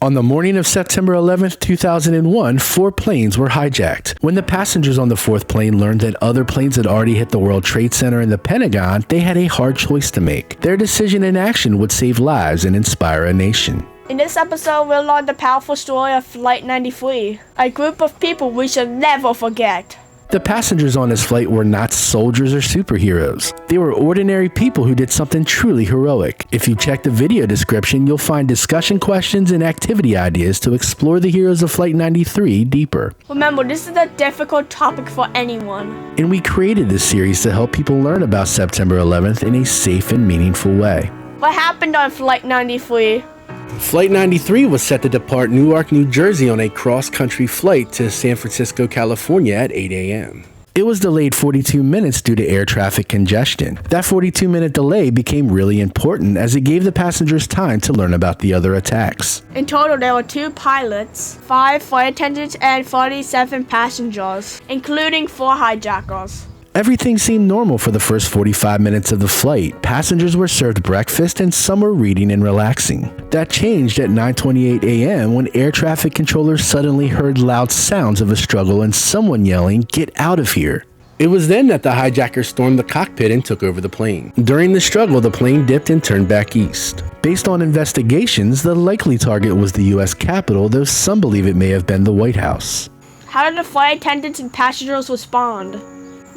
On the morning of September 11, 2001, 4 planes were hijacked. When the passengers on the 4th plane learned that other planes had already hit the World Trade Center and the Pentagon, they had a hard choice to make. Their decision and action would save lives and inspire a nation. In this episode, we'll learn the powerful story of Flight 93, a group of people we should never forget. The passengers on this flight were not soldiers or superheroes. They were ordinary people who did something truly heroic. If you check the video description, you'll find discussion questions and activity ideas to explore the heroes of Flight 93 deeper. Remember, this is a difficult topic for anyone. And we created this series to help people learn about September 11th in a safe and meaningful way. What happened on Flight 93? Flight 93 was set to depart Newark, New Jersey on a cross-country flight to San Francisco, California at 8 a.m. It was delayed 42 minutes due to air traffic congestion. That 42-minute delay became really important as it gave the passengers time to learn about the other attacks. In total, there were 2 pilots, 5 flight attendants, and 47 passengers, including 4 hijackers. Everything seemed normal for the first 45 minutes of the flight. Passengers were served breakfast and some were reading and relaxing. That changed at 9:28 a.m. when air traffic controllers suddenly heard loud sounds of a struggle and someone yelling, "Get out of here." It was then that the hijackers stormed the cockpit and took over the plane. During the struggle, the plane dipped and turned back east. Based on investigations, the likely target was the U.S. Capitol, though some believe it may have been the White House. How did the flight attendants and passengers respond?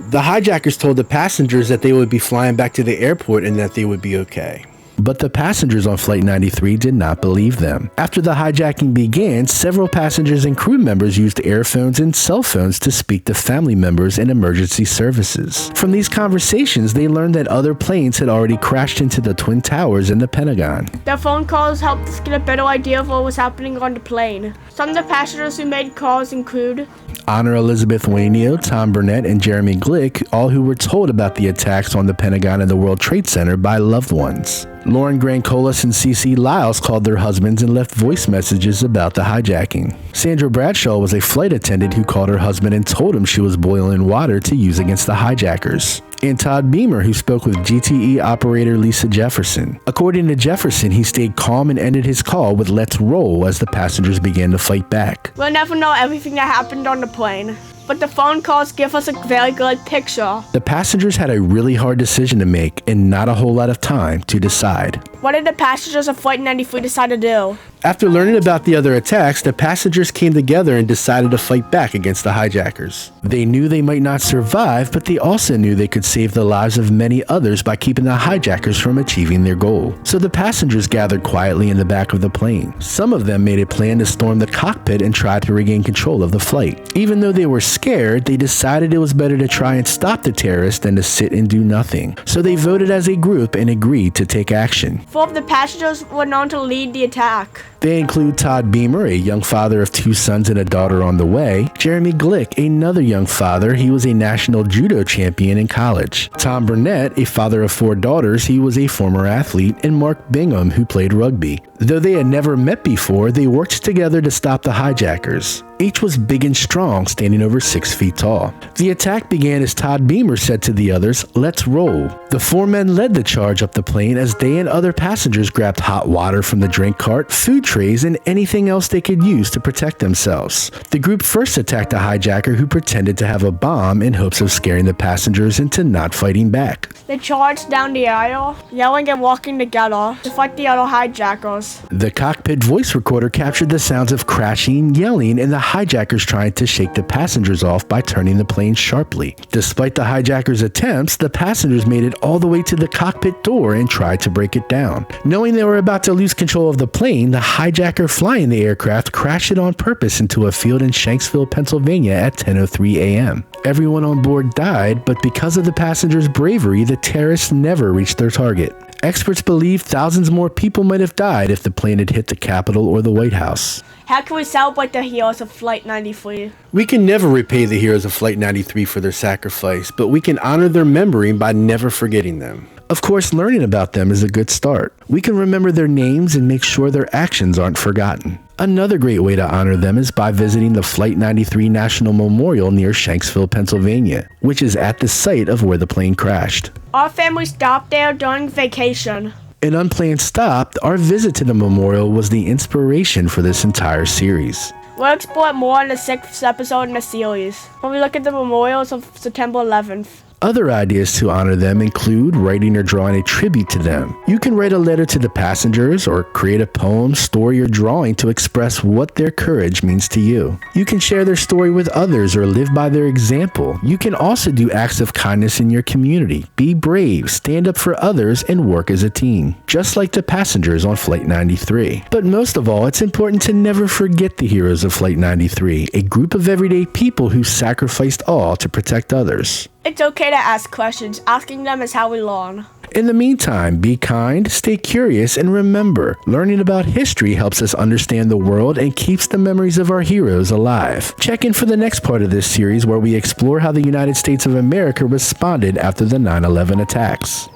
The hijackers told the passengers that they would be flying back to the airport and that they would be okay. But the passengers on Flight 93 did not believe them. After the hijacking began, several passengers and crew members used earphones and cell phones to speak to family members and emergency services. From these conversations, they learned that other planes had already crashed into the Twin Towers and the Pentagon. The phone calls helped us get a better idea of what was happening on the plane. Some of the passengers who made calls include Honor Elizabeth Wainio, Tom Burnett, and Jeremy Glick, all who were told about the attacks on the Pentagon and the World Trade Center by loved ones. Lauren Grancolas and Cece Lyles called their husbands and left voice messages about the hijacking. Sandra Bradshaw was a flight attendant who called her husband and told him she was boiling water to use against the hijackers. And Todd Beamer, who spoke with GTE operator Lisa Jefferson. According to Jefferson, he stayed calm and ended his call with "Let's roll" as the passengers began to fight back. We'll never know everything that happened on the plane, but the phone calls give us a very good picture. The passengers had a really hard decision to make and not a whole lot of time to decide. What did the passengers of Flight 93 decide to do? After learning about the other attacks, the passengers came together and decided to fight back against the hijackers. They knew they might not survive, but they also knew they could save the lives of many others by keeping the hijackers from achieving their goal. So the passengers gathered quietly in the back of the plane. Some of them made a plan to storm the cockpit and try to regain control of the flight. Even though they were scared, they decided it was better to try and stop the terrorists than to sit and do nothing. So they voted as a group and agreed to take action. 4 of the passengers were known to lead the attack. They include Todd Beamer, a young father of 2 sons and a daughter on the way. Jeremy Glick, another young father. He was a national judo champion in college. Tom Burnett, a father of 4 daughters. He was a former athlete. And Mark Bingham, who played rugby. Though they had never met before, they worked together to stop the hijackers. Each was big and strong, standing over 6 feet tall. The attack began as Todd Beamer said to the others, "Let's roll." The 4 men led the charge up the plane as they and other passengers grabbed hot water from the drink cart, food trays, and anything else they could use to protect themselves. The group first attacked a hijacker who pretended to have a bomb in hopes of scaring the passengers into not fighting back. They charged down the aisle, yelling and walking together to fight the other hijackers. The cockpit voice recorder captured the sounds of crashing, yelling, and the hijackers trying to shake the passengers off by turning the plane sharply. Despite the hijackers' attempts, the passengers made it all the way to the cockpit door and tried to break it down. Knowing they were about to lose control of the plane, the hijacker flying the aircraft crashed it on purpose into a field in Shanksville, Pennsylvania at 10:03 a.m. Everyone on board died, but because of the passengers' bravery, the terrorists never reached their target. Experts believe thousands more people might have died if the plane had hit the Capitol or the White House. How can we celebrate the heroes of Flight 93? We can never repay the heroes of Flight 93 for their sacrifice, but we can honor their memory by never forgetting them. Of course, learning about them is a good start. We can remember their names and make sure their actions aren't forgotten. Another great way to honor them is by visiting the Flight 93 National Memorial near Shanksville, Pennsylvania, which is at the site of where the plane crashed. Our family stopped there during vacation. An unplanned stop, our visit to the memorial was the inspiration for this entire series. We'll explore it more in the 6th episode in the series, when we look at the memorials of September 11th. Other ideas to honor them include writing or drawing a tribute to them. You can write a letter to the passengers or create a poem, story, or drawing to express what their courage means to you. You can share their story with others or live by their example. You can also do acts of kindness in your community. Be brave, stand up for others, and work as a team, just like the passengers on Flight 93. But most of all, it's important to never forget the heroes of Flight 93, a group of everyday people who sacrificed all to protect others. It's okay to ask questions. Asking them is how we learn. In the meantime, be kind, stay curious, and remember, learning about history helps us understand the world and keeps the memories of our heroes alive. Check in for the next part of this series where we explore how the United States of America responded after the 9/11 attacks.